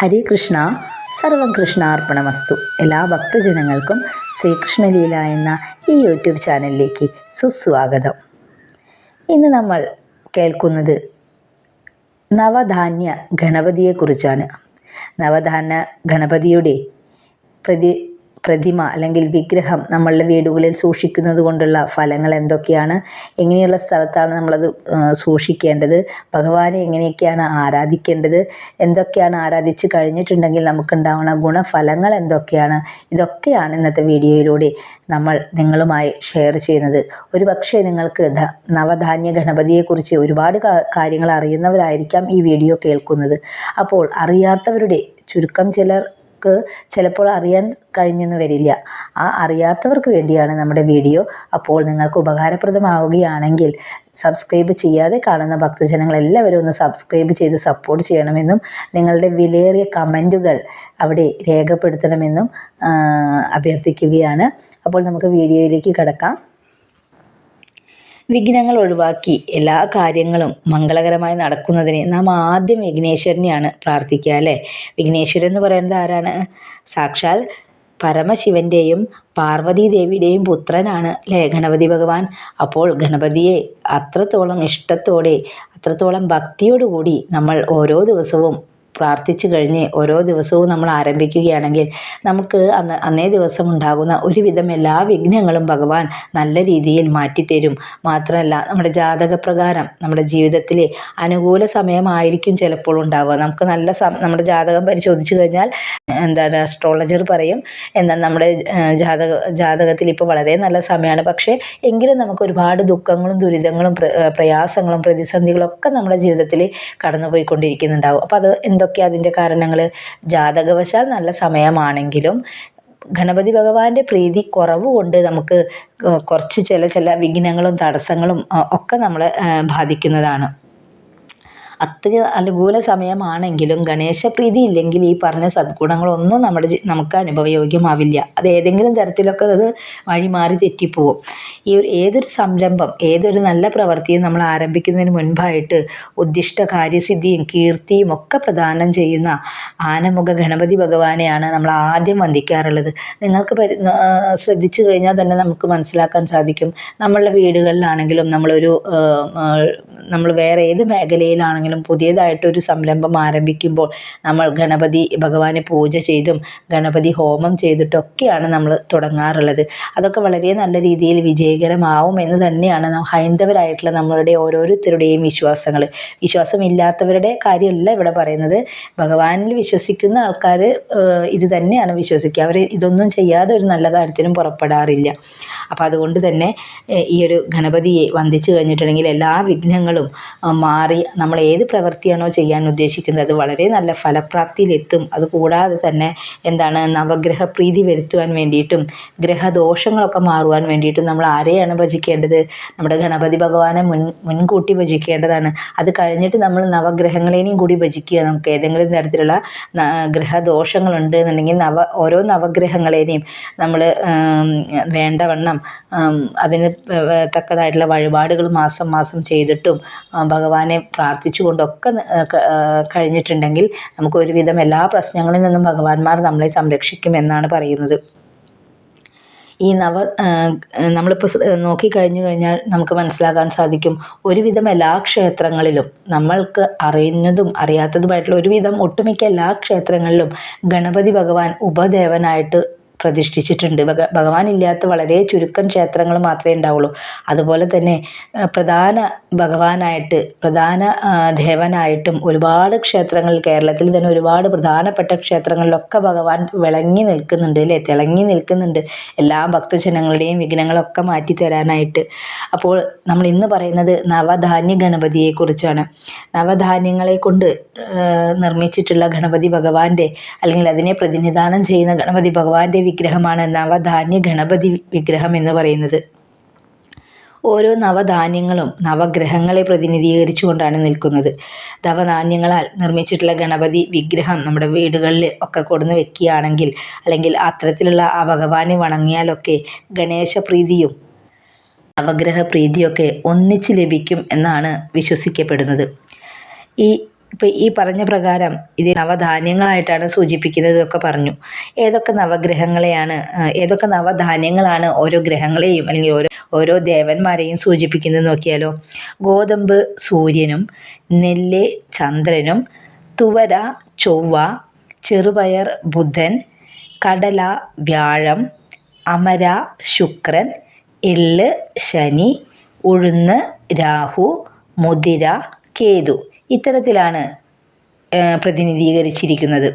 ഹരേ കൃഷ്ണ, സർവം കൃഷ്ണാർപ്പണമസ്തു. എല്ലാ ഭക്തജനങ്ങൾക്കും ശ്രീകൃഷ്ണലീല എന്ന ഈ യൂട്യൂബ് ചാനലിലേക്ക് സുസ്വാഗതം. ഇന്ന് നമ്മൾ കേൾക്കുന്നത് നവധാന്യ ഗണപതിയെക്കുറിച്ചാണ്. നവധാന്യ ഗണപതിയുടെ പ്രതിമ അല്ലെങ്കിൽ വിഗ്രഹം നമ്മളുടെ വീടുകളിൽ സൂക്ഷിക്കുന്നത് കൊണ്ടുള്ള ഫലങ്ങൾ എന്തൊക്കെയാണ്, എങ്ങനെയുള്ള സ്ഥലത്താണ് നമ്മളത് സൂക്ഷിക്കേണ്ടത്, ഭഗവാനെ എങ്ങനെയൊക്കെയാണ് ആരാധിക്കേണ്ടത്, എന്തൊക്കെയാണ് ആരാധിച്ച് കഴിഞ്ഞിട്ടുണ്ടെങ്കിൽ നമുക്കുണ്ടാവുന്ന ഗുണഫലങ്ങൾ എന്തൊക്കെയാണ്, ഇതൊക്കെയാണ് ഇന്നത്തെ വീഡിയോയിലൂടെ നമ്മൾ നിങ്ങളുമായി ഷെയർ ചെയ്യുന്നത്. ഒരുപക്ഷെ നിങ്ങൾക്ക് നവധാന്യ ഗണപതിയെക്കുറിച്ച് ഒരുപാട് കാര്യങ്ങൾ അറിയുന്നവരായിരിക്കാം ഈ വീഡിയോ കേൾക്കുന്നത്. അപ്പോൾ അറിയാത്തവരുടെ ചുരുക്കം ചിലപ്പോൾ അറിയാൻ കഴിഞ്ഞെന്ന് വരില്ല. ആ അറിയാത്തവർക്ക് വേണ്ടിയാണ് നമ്മുടെ വീഡിയോ. അപ്പോൾ നിങ്ങൾക്ക് ഉപകാരപ്രദമാവുകയാണെങ്കിൽ സബ്സ്ക്രൈബ് ചെയ്യാതെ കാണുന്ന ഭക്തജനങ്ങൾ എല്ലാവരും ഒന്ന് സബ്സ്ക്രൈബ് ചെയ്ത് സപ്പോർട്ട് ചെയ്യണമെന്നും നിങ്ങളുടെ വിലയേറിയ കമൻറ്റുകൾ അവിടെ രേഖപ്പെടുത്തണമെന്നും അഭ്യർത്ഥിക്കുകയാണ്. അപ്പോൾ നമുക്ക് വീഡിയോയിലേക്ക് കടക്കാം. വിഘ്നങ്ങൾ ഒഴിവാക്കി എല്ലാ കാര്യങ്ങളും മംഗളകരമായി നടക്കുന്നതിന് നാം ആദ്യം വിഘ്നേശ്വരനെയാണ് പ്രാർത്ഥിക്കുക, അല്ലേ? വിഘ്നേശ്വരൻ എന്ന് പറയുന്നത് ആരാണ്? സാക്ഷാൽ പരമശിവൻ്റെയും പാർവതീദേവിയുടെയും പുത്രനാണ്, അല്ലേ, ഗണപതി ഭഗവാൻ. അപ്പോൾ ഗണപതിയെ അത്രത്തോളം ഇഷ്ടത്തോടെ, അത്രത്തോളം ഭക്തിയോടുകൂടി നമ്മൾ ഓരോ ദിവസവും പ്രാർത്ഥിച്ചു കഴിഞ്ഞ് ഓരോ ദിവസവും നമ്മൾ ആരംഭിക്കുകയാണെങ്കിൽ നമുക്ക് അന്നേ ദിവസം ഉണ്ടാകുന്ന ഒരുവിധം എല്ലാ വിഘ്നങ്ങളും ഭഗവാൻ നല്ല രീതിയിൽ മാറ്റിത്തരും. മാത്രമല്ല, നമ്മുടെ ജാതകപ്രകാരം നമ്മുടെ ജീവിതത്തിലെ അനുകൂല സമയമായിരിക്കും ചിലപ്പോൾ ഉണ്ടാവുക. നമുക്ക് നമ്മുടെ ജാതകം പരിശോധിച്ചു കഴിഞ്ഞാൽ അസ്ട്രോളജർ പറയും, എന്നാൽ നമ്മുടെ ജാതകത്തിൽ ഇപ്പോൾ വളരെ നല്ല സമയമാണ്. പക്ഷേ എങ്കിലും നമുക്ക് ഒരുപാട് ദുഃഖങ്ങളും ദുരിതങ്ങളും പ്രയാസങ്ങളും പ്രതിസന്ധികളും ഒക്കെ നമ്മുടെ ജീവിതത്തിൽ കടന്നുപോയിക്കൊണ്ടിരിക്കുന്നുണ്ടാവും. അപ്പോൾ അത് എന്തൊക്കെയാണ് അതിൻ്റെ കാരണങ്ങൾ? ജാതകവശാൽ നല്ല സമയമാണെങ്കിലും ഗണപതി ഭഗവാന്റെ പ്രീതി കുറവ് കൊണ്ട് നമുക്ക് കുറച്ച് ചില വിഘ്നങ്ങളും തടസ്സങ്ങളും ഒക്കെ നമ്മളെ ബാധിക്കുന്നതാണ്. അത്ര അനുകൂല സമയമാണെങ്കിലും ഗണേശപ്രീതി ഇല്ലെങ്കിൽ ഈ പറഞ്ഞ സദ്ഗുണങ്ങളൊന്നും നമുക്ക് അനുഭവയോഗ്യമാവില്ല. അത് ഏതെങ്കിലും തരത്തിലൊക്കെ അത് വഴിമാറി തെറ്റിപ്പോവും. ഏതൊരു സംരംഭം, ഏതൊരു നല്ല പ്രവൃത്തിയും നമ്മൾ ആരംഭിക്കുന്നതിന് മുൻപായിട്ട് ഉദ്ദിഷ്ട കാര്യസിദ്ധിയും കീർത്തിയും ഒക്കെ പ്രദാനം ചെയ്യുന്ന ആനമുഖ ഗണപതി ഭഗവാനെയാണ് നമ്മൾ ആദ്യം വന്ദിക്കാറുള്ളത്. നിങ്ങൾക്ക് ശ്രദ്ധിച്ചു കഴിഞ്ഞാൽ തന്നെ നമുക്ക് മനസ്സിലാക്കാൻ സാധിക്കും. നമ്മളുടെ വീടുകളിലാണെങ്കിലും നമ്മൾ വേറെ ഏത് മേഖലയിലാണെങ്കിലും പുതിയതായിട്ടൊരു സംരംഭം ആരംഭിക്കുമ്പോൾ നമ്മൾ ഗണപതി ഭഗവാനെ പൂജ ചെയ്തും ഗണപതി ഹോമം ചെയ്തിട്ടൊക്കെയാണ് നമ്മൾ തുടങ്ങാറുള്ളത്. അതൊക്കെ വളരെ നല്ല രീതിയിൽ വിജയകരമാവും എന്ന് തന്നെയാണ് ഹൈന്ദവരായിട്ടുള്ള നമ്മളുടെ ഓരോരുത്തരുടെയും വിശ്വാസങ്ങൾ. വിശ്വാസമില്ലാത്തവരുടെ കാര്യമല്ല ഇവിടെ പറയുന്നത്. ഭഗവാനിൽ വിശ്വസിക്കുന്ന ആൾക്കാർ ഇത് തന്നെയാണ് വിശ്വസിക്കുക. അവർ ഇതൊന്നും ചെയ്യാതെ ഒരു നല്ല കാര്യത്തിനും പുറപ്പെടാറില്ല. അപ്പോൾ അതുകൊണ്ട് തന്നെ ഈ ഒരു ഗണപതിയെ വന്ദിച്ചു കഴിഞ്ഞിട്ടുണ്ടെങ്കിൽ എല്ലാ വിഘ്നങ്ങളും മാറി നമ്മൾ ഏത് പ്രവൃത്തിയാണോ ചെയ്യാൻ ഉദ്ദേശിക്കുന്നത് അത് വളരെ നല്ല ഫലപ്രാപ്തിയിലെത്തും. അതുകൂടാതെ തന്നെ നവഗ്രഹ പ്രീതി വരുത്തുവാൻ വേണ്ടിയിട്ടും ഗ്രഹദോഷങ്ങളൊക്കെ മാറുവാൻ വേണ്ടിയിട്ടും നമ്മൾ ആരെയാണ് ഭജിക്കേണ്ടത്? നമ്മുടെ ഗണപതി ഭഗവാനെ മുൻകൂട്ടി ഭജിക്കേണ്ടതാണ്. അത് കഴിഞ്ഞിട്ട് നമ്മൾ നവഗ്രഹങ്ങളെയും കൂടി ഭജിക്കുക. നമുക്ക് ഏതെങ്കിലും തരത്തിലുള്ള ഗ്രഹദോഷങ്ങളുണ്ട് എന്നുണ്ടെങ്കിൽ ഓരോ നവഗ്രഹങ്ങളെയും നമ്മൾ വേണ്ടവണ്ണം അതിന് തക്കതായിട്ടുള്ള വഴിപാടുകൾ മാസം മാസം ചെയ്തിട്ടും ഭഗവാനെ പ്രാർത്ഥിച്ചുകൊണ്ടൊക്കെ കഴിഞ്ഞിട്ടുണ്ടെങ്കിൽ നമുക്ക് ഒരുവിധം എല്ലാ പ്രശ്നങ്ങളിൽ നിന്നും ഭഗവാന്മാർ നമ്മളെ സംരക്ഷിക്കുമെന്നാണ് പറയുന്നത്. ഈ നമ്മളിപ്പോൾ നോക്കിക്കഴിഞ്ഞു കഴിഞ്ഞാൽ നമുക്ക് മനസ്സിലാക്കാൻ സാധിക്കും, ഒരുവിധം എല്ലാ ക്ഷേത്രങ്ങളിലും നമ്മൾക്ക് അറിയുന്നതും അറിയാത്തതുമായിട്ടുള്ള ഒരുവിധം ഒട്ടുമിക്ക എല്ലാ ക്ഷേത്രങ്ങളിലും ഗണപതി ഭഗവാൻ ഉപദേവനായിട്ട് പ്രതിഷ്ഠിച്ചിട്ടുണ്ട്. ഭഗവാൻ ഇല്ലാത്ത വളരെ ചുരുക്കം ക്ഷേത്രങ്ങൾ മാത്രമേ ഉണ്ടാവുള്ളൂ. അതുപോലെ തന്നെ പ്രധാന ഭഗവാനായിട്ട്, പ്രധാന ദേവനായിട്ടും ഒരുപാട് ക്ഷേത്രങ്ങളിൽ, കേരളത്തിൽ തന്നെ ഒരുപാട് പ്രധാനപ്പെട്ട ക്ഷേത്രങ്ങളിലൊക്കെ ഭഗവാൻ വിളങ്ങി നിൽക്കുന്നുണ്ട്, അല്ലേ, തിളങ്ങി നിൽക്കുന്നുണ്ട് എല്ലാ ഭക്തജനങ്ങളുടെയും വിഘ്നങ്ങളൊക്കെ മാറ്റിത്തരാനായിട്ട്. അപ്പോൾ നമ്മൾ ഇന്ന് പറയുന്നത് നവധാന്യ ഗണപതിയെക്കുറിച്ചാണ്. നവധാന്യങ്ങളെ കൊണ്ട് നിർമ്മിച്ചിട്ടുള്ള ഗണപതി ഭഗവാന്റെ, അല്ലെങ്കിൽ അതിനെ പ്രതിനിധാനം ചെയ്യുന്ന ഗണപതി ഭഗവാന്റെ വിഗ്രഹമാണ് നവധാന്യ ഗണപതി വിഗ്രഹം എന്ന് പറയുന്നത്. ഓരോ നവധാന്യങ്ങളും നവഗ്രഹങ്ങളെ പ്രതിനിധീകരിച്ചുകൊണ്ടാണ് നിൽക്കുന്നത്. നവധാന്യങ്ങളാൽ നിർമ്മിച്ചിട്ടുള്ള ഗണപതി വിഗ്രഹം നമ്മുടെ വീടുകളിൽ ഒക്കെ കൊടുന്ന് വെക്കുകയാണെങ്കിൽ, അല്ലെങ്കിൽ അത്തരത്തിലുള്ള ആ ഭഗവാനെ വണങ്ങിയാലൊക്കെ ഗണേശപ്രീതിയും നവഗ്രഹ പ്രീതിയൊക്കെ ഒന്നിച്ച് ലഭിക്കും എന്നാണ് വിശ്വസിക്കപ്പെടുന്നത്. ഈ ഇപ്പോൾ ഈ പറഞ്ഞ പ്രകാരം ഇത് നവധാന്യങ്ങളായിട്ടാണ് സൂചിപ്പിക്കുന്നതൊക്കെ പറഞ്ഞു. ഏതൊക്കെ നവഗ്രഹങ്ങളെയാണ് ഏതൊക്കെ നവധാന്യങ്ങളാണ് ഓരോ ഗ്രഹങ്ങളെയും അല്ലെങ്കിൽ ഓരോ ദേവന്മാരെയും സൂചിപ്പിക്കുന്നത് നോക്കിയാലോ. ഗോതമ്പ് സൂര്യനും, നെല്ല് ചന്ദ്രനും, തുവര ചൊവ്വ, ചെറുപയർ ബുധൻ, കടല വ്യാഴം, അമര ശുക്രൻ, എള്ള് ശനി, ഉഴുന്ന് രാഹു, മുതിര കേതു, ഇത്തരത്തിലാണ് പ്രതിനിധീകരിച്ചിരിക്കുന്നത്.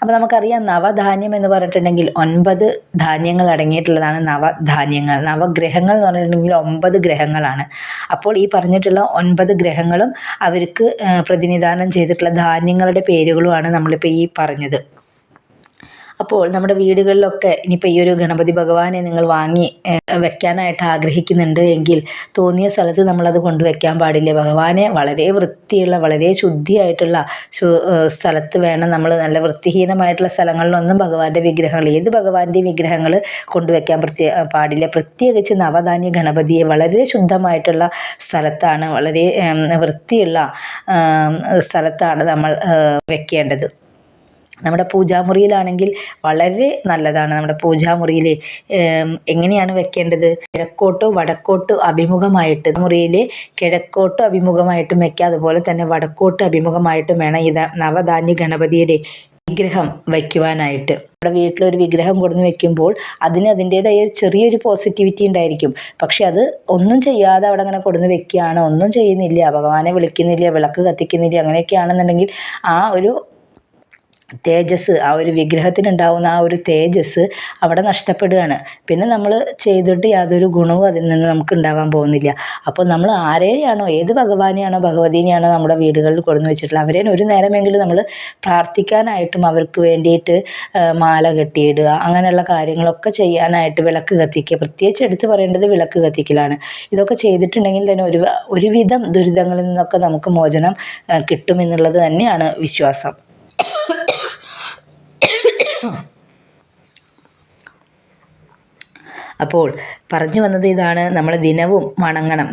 അപ്പോൾ നമുക്കറിയാം നവധാന്യം എന്ന് പറഞ്ഞിട്ടുണ്ടെങ്കിൽ 9 ധാന്യങ്ങൾ അടങ്ങിയിട്ടുള്ളതാണ് നവധാന്യങ്ങൾ. നവഗ്രഹങ്ങൾ എന്ന് പറഞ്ഞിട്ടുണ്ടെങ്കിൽ 9 ഗ്രഹങ്ങളാണ്. അപ്പോൾ ഈ പറഞ്ഞിട്ടുള്ള 9 ഗ്രഹങ്ങളും അവർക്ക് പ്രതിനിധാനം ചെയ്തിട്ടുള്ള ധാന്യങ്ങളുടെ പേരുകളുമാണ് നമ്മളിപ്പോൾ ഈ പറഞ്ഞത്. അപ്പോൾ നമ്മുടെ വീടുകളിലൊക്കെ ഇനിയിപ്പോൾ ഈ ഒരു ഗണപതി ഭഗവാനെ നിങ്ങൾ വാങ്ങി വെക്കാനായിട്ട് ആഗ്രഹിക്കുന്നുണ്ട് എങ്കിൽ തോന്നിയ സ്ഥലത്ത് നമ്മളത് കൊണ്ടുവയ്ക്കാൻ പാടില്ല. ഭഗവാനെ വളരെ വൃത്തിയുള്ള വളരെ ശുദ്ധിയായിട്ടുള്ള സ്ഥലത്ത് വേണം നമ്മൾ. നല്ല വൃത്തിഹീനമായിട്ടുള്ള സ്ഥലങ്ങളിലൊന്നും ഭഗവാന്റെ വിഗ്രഹങ്ങൾ ഏത് ഭഗവാന്റെയും വിഗ്രഹങ്ങൾ കൊണ്ടുവയ്ക്കാൻ പാടില്ല. പ്രത്യേകിച്ച് നവധാന്യ ഗണപതിയെ വളരെ ശുദ്ധമായിട്ടുള്ള സ്ഥലത്താണ് വളരെ വൃത്തിയുള്ള സ്ഥലത്താണ് നമ്മൾ വെക്കേണ്ടത്. നമ്മുടെ പൂജാമുറിയിലാണെങ്കിൽ വളരെ നല്ലതാണ്. നമ്മുടെ പൂജാമുറിയിൽ എങ്ങനെയാണ് വെക്കേണ്ടത്? കിഴക്കോട്ടോ വടക്കോട്ടോ അഭിമുഖമായിട്ട് മുറിയിൽ കിഴക്കോട്ടോ അഭിമുഖമായിട്ടും വെക്കുക. അതുപോലെ തന്നെ വടക്കോട്ട് അഭിമുഖമായിട്ടും വേണം ഈ നവധാന്യ ഗണപതിയുടെ വിഗ്രഹം വയ്ക്കുവാനായിട്ട്. നമ്മുടെ വീട്ടിലൊരു വിഗ്രഹം കൊടുന്ന് വെക്കുമ്പോൾ അതിന് അതിൻ്റേതായ ചെറിയൊരു പോസിറ്റിവിറ്റി ഉണ്ടായിരിക്കും. പക്ഷെ അത് ഒന്നും ചെയ്യാതെ അവിടെ അങ്ങനെ കൊടുന്ന് വെക്കുകയാണ്, ഒന്നും ചെയ്യുന്നില്ല, ഭഗവാനെ വിളിക്കുന്നില്ല, വിളക്ക് കത്തിക്കുന്നില്ല, അങ്ങനെയൊക്കെയാണെന്നുണ്ടെങ്കിൽ ആ ഒരു തേജസ്, ആ ഒരു വിഗ്രഹത്തിനുണ്ടാവുന്ന ആ ഒരു തേജസ് അവിടെ നഷ്ടപ്പെടുകയാണ്. പിന്നെ നമ്മൾ ചെയ്തിട്ട് യാതൊരു ഗുണവും അതിൽ നിന്ന് നമുക്ക് ഉണ്ടാവാൻ പോകുന്നില്ല. അപ്പോൾ നമ്മൾ ആരെയാണോ ഏത് ഭഗവാനെയാണോ ഭഗവതിനെയാണോ നമ്മുടെ വീടുകളിൽ കൊടുന്ന് വെച്ചിട്ടുള്ളത് അവരെ ഒരു നേരമെങ്കിലും നമ്മൾ പ്രാർത്ഥിക്കാനായിട്ടും അവർക്ക് വേണ്ടിയിട്ട് മാല കെട്ടിയിടുക, അങ്ങനെയുള്ള കാര്യങ്ങളൊക്കെ ചെയ്യാനായിട്ട്, വിളക്ക് കത്തിക്കുക, പ്രത്യേകിച്ച് എടുത്ത് പറയേണ്ടത് വിളക്ക് കത്തിക്കലാണ്. ഇതൊക്കെ ചെയ്തിട്ടുണ്ടെങ്കിൽ തന്നെ ഒരുവിധം ദുരിതങ്ങളിൽ നിന്നൊക്കെ നമുക്ക് മോചനം കിട്ടുമെന്നുള്ളത് തന്നെയാണ് വിശ്വാസം. അപ്പോൾ പറഞ്ഞു വന്നത് ഇതാണ്, നമ്മൾ ദിനവും വണങ്ങണം.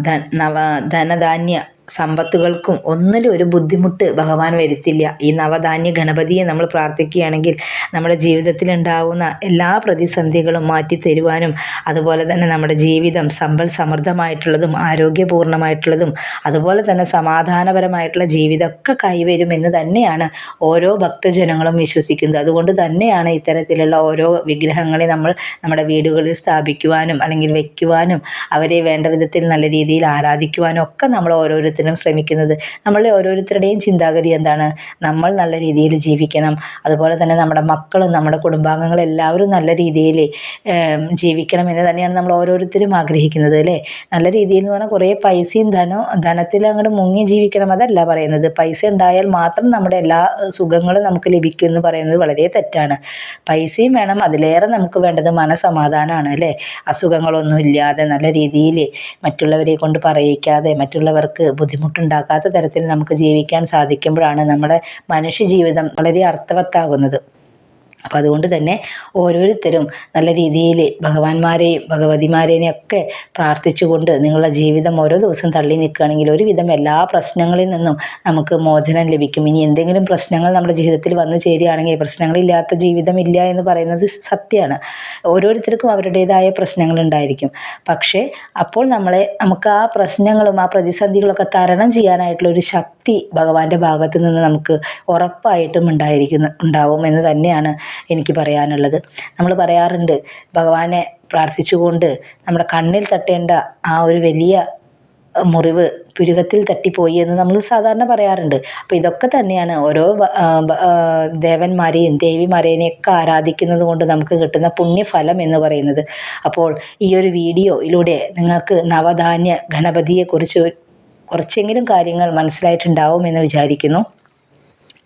ധനധാന്യ സമ്പത്തുകൾക്കും ഒന്നിലും ഒരു ബുദ്ധിമുട്ട് ഭഗവാൻ വരുത്തില്ല. ഈ നവധാന്യ ഗണപതിയെ നമ്മൾ പ്രാർത്ഥിക്കുകയാണെങ്കിൽ നമ്മുടെ ജീവിതത്തിൽ ഉണ്ടാകുന്ന എല്ലാ പ്രതിസന്ധികളും മാറ്റിത്തരുവാനും അതുപോലെ തന്നെ നമ്മുടെ ജീവിതം സമ്പൽ സമൃദ്ധമായിട്ടുള്ളതും ആരോഗ്യപൂർണ്ണമായിട്ടുള്ളതും അതുപോലെ തന്നെ സമാധാനപരമായിട്ടുള്ള ജീവിതമൊക്കെ കൈവരുമെന്ന് തന്നെയാണ് ഓരോ ഭക്തജനങ്ങളും വിശ്വസിക്കുന്നത്. അതുകൊണ്ട് തന്നെയാണ് ഇത്തരത്തിലുള്ള ഓരോ വിഗ്രഹങ്ങളെ നമ്മൾ നമ്മുടെ വീടുകളിൽ സ്ഥാപിക്കുവാനും അല്ലെങ്കിൽ വയ്ക്കുവാനും അവരെ വേണ്ട വിധത്തിൽ നല്ല രീതിയിൽ ആരാധിക്കുവാനും ഒക്കെ നമ്മൾ ഓരോരുത്തരും ശ്രമിക്കുന്നത്. നമ്മളുടെ ഓരോരുത്തരുടെയും ചിന്താഗതി എന്താണ്? നമ്മൾ നല്ല രീതിയിൽ ജീവിക്കണം, അതുപോലെ തന്നെ നമ്മുടെ മക്കളും നമ്മുടെ കുടുംബാംഗങ്ങളും എല്ലാവരും നല്ല രീതിയിൽ ജീവിക്കണം എന്ന് തന്നെയാണ് നമ്മൾ ഓരോരുത്തരും ആഗ്രഹിക്കുന്നത് അല്ലേ. നല്ല രീതിയിൽ എന്ന് പറഞ്ഞാൽ കുറേ പൈസയും ധനത്തിൽ അങ്ങോട്ട് മുങ്ങി ജീവിക്കണം അതല്ല പറയുന്നത്. പൈസ ഉണ്ടായാൽ മാത്രം നമ്മുടെ എല്ലാ സുഖങ്ങളും നമുക്ക് ലഭിക്കും എന്ന് പറയുന്നത് വളരെ തെറ്റാണ്. പൈസയും വേണം, അതിലേറെ നമുക്ക് വേണ്ടത് മനസമാധാനമാണ് അല്ലേ. അസുഖങ്ങളൊന്നും ഇല്ലാതെ നല്ല രീതിയിൽ മറ്റുള്ളവരെ കൊണ്ട് പറയിക്കാതെ മറ്റുള്ളവർക്ക് ബുദ്ധിമുട്ടുണ്ടാക്കാത്ത തരത്തിൽ നമുക്ക് ജീവിക്കാൻ സാധിക്കുമ്പോഴാണ് നമ്മുടെ മനുഷ്യ ജീവിതം വളരെ അർത്ഥവത്താകുന്നത്. അപ്പം അതുകൊണ്ട് തന്നെ ഓരോരുത്തരും നല്ല രീതിയിൽ ഭഗവാന്മാരെയും ഭഗവതിമാരെയും ഒക്കെ പ്രാർത്ഥിച്ചുകൊണ്ട് നിങ്ങളുടെ ജീവിതം ഓരോ ദിവസം തള്ളി നിൽക്കുകയാണെങ്കിൽ ഒരുവിധം എല്ലാ പ്രശ്നങ്ങളിൽ നിന്നും നമുക്ക് മോചനം ലഭിക്കും. ഇനി എന്തെങ്കിലും പ്രശ്നങ്ങൾ നമ്മുടെ ജീവിതത്തിൽ വന്നു ചേരുകയാണെങ്കിൽ പ്രശ്നങ്ങളില്ലാത്ത ജീവിതമില്ല എന്ന് പറയുന്നത് സത്യമാണ്. ഓരോരുത്തർക്കും അവരുടേതായ പ്രശ്നങ്ങളുണ്ടായിരിക്കും. പക്ഷേ അപ്പോൾ നമുക്ക് ആ പ്രശ്നങ്ങളും ആ പ്രതിസന്ധികളൊക്കെ തരണം ചെയ്യാനായിട്ടുള്ള ഒരു ശക്തി ഭഗവാന്റെ ഭാഗത്ത് നിന്ന് നമുക്ക് ഉറപ്പായിട്ടും ഉണ്ടാവും എന്ന് തന്നെയാണ് എനിക്ക് പറയാനുള്ളത്. നമ്മൾ പറയാറുണ്ട് ഭഗവാനെ പ്രാർത്ഥിച്ചുകൊണ്ട് നമ്മുടെ കണ്ണിൽ തട്ടേണ്ട ആ ഒരു വലിയ മുറിവ് പുരുകത്തിൽ തട്ടിപ്പോയി എന്ന് നമ്മൾ സാധാരണ പറയാറുണ്ട്. അപ്പോൾ ഇതൊക്കെ തന്നെയാണ് ഓരോ ദേവന്മാരെയും ദേവിമാരെയൊക്കെ ആരാധിക്കുന്നത് കൊണ്ട് നമുക്ക് കിട്ടുന്ന പുണ്യഫലം എന്ന് പറയുന്നത്. അപ്പോൾ ഈ ഒരു വീഡിയോയിലൂടെ നിങ്ങൾക്ക് നവധാന്യ ഗണപതിയെക്കുറിച്ച് കുറച്ചെങ്കിലും കാര്യങ്ങൾ മനസ്സിലായിട്ടുണ്ടാവും എന്ന് വിചാരിക്കുന്നു.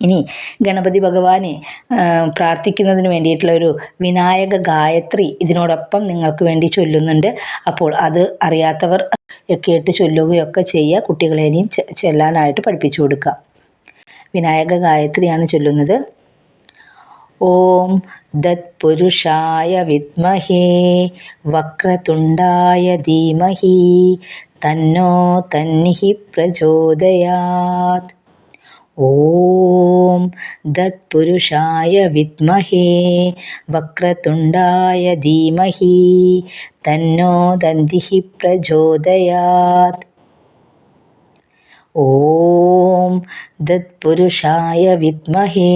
ഇനി ഗണപതി ഭഗവാനെ പ്രാർത്ഥിക്കുന്നതിന് വേണ്ടിയിട്ടുള്ള ഒരു വിനായക ഗായത്രി ഇതിനോടൊപ്പം നിങ്ങൾക്ക് വേണ്ടി ചൊല്ലുന്നുണ്ട്. അപ്പോൾ അത് അറിയാത്തവർ കേട്ട് ചൊല്ലുകയൊക്കെ ചെയ്യുക. കുട്ടികളെയും ചൊല്ലാനായിട്ട് പഠിപ്പിച്ചു കൊടുക്കുക. വിനായക ഗായത്രിയാണ് ചൊല്ലുന്നത്. ഓം തത്പുരുഷായ വിദ്മഹേ വക്രതുണ്ടായ ധീമഹി തന്നോ തന്നിഃ പ്രചോദയാത്. ഓം തത്പുരുഷായ വിദ്മഹേ വക്രതുണ്ടായ ധീമഹി തന്നോ ദന്തിഃ പ്രചോദയാത്. ഓം തത്പുരുഷായ വിദ്മഹേ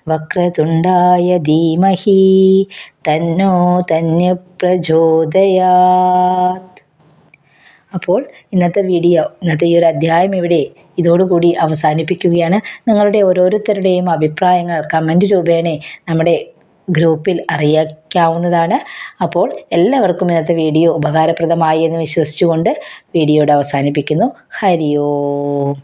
വക്രതുണ്ടായ ധീമഹി തന്നോ ദന്തിഃ പ്രചോദയാത്. അപ്പോൾ ഇന്നത്തെ ഈ ഒരു അധ്യായം ഇതോടുകൂടി അവസാനിപ്പിക്കുകയാണ്. നിങ്ങളുടെ ഓരോരുത്തരുടെയും അഭിപ്രായങ്ങൾ കമൻറ്റ് രൂപേണ നമ്മുടെ ഗ്രൂപ്പിൽ അറിയിക്കാവുന്നതാണ്. അപ്പോൾ എല്ലാവർക്കും ഇന്നത്തെ വീഡിയോ ഉപകാരപ്രദമായി എന്ന് വിശ്വസിച്ചുകൊണ്ട് വീഡിയോയുടെ അവസാനിപ്പിക്കുന്നു. ഹരി ഓം.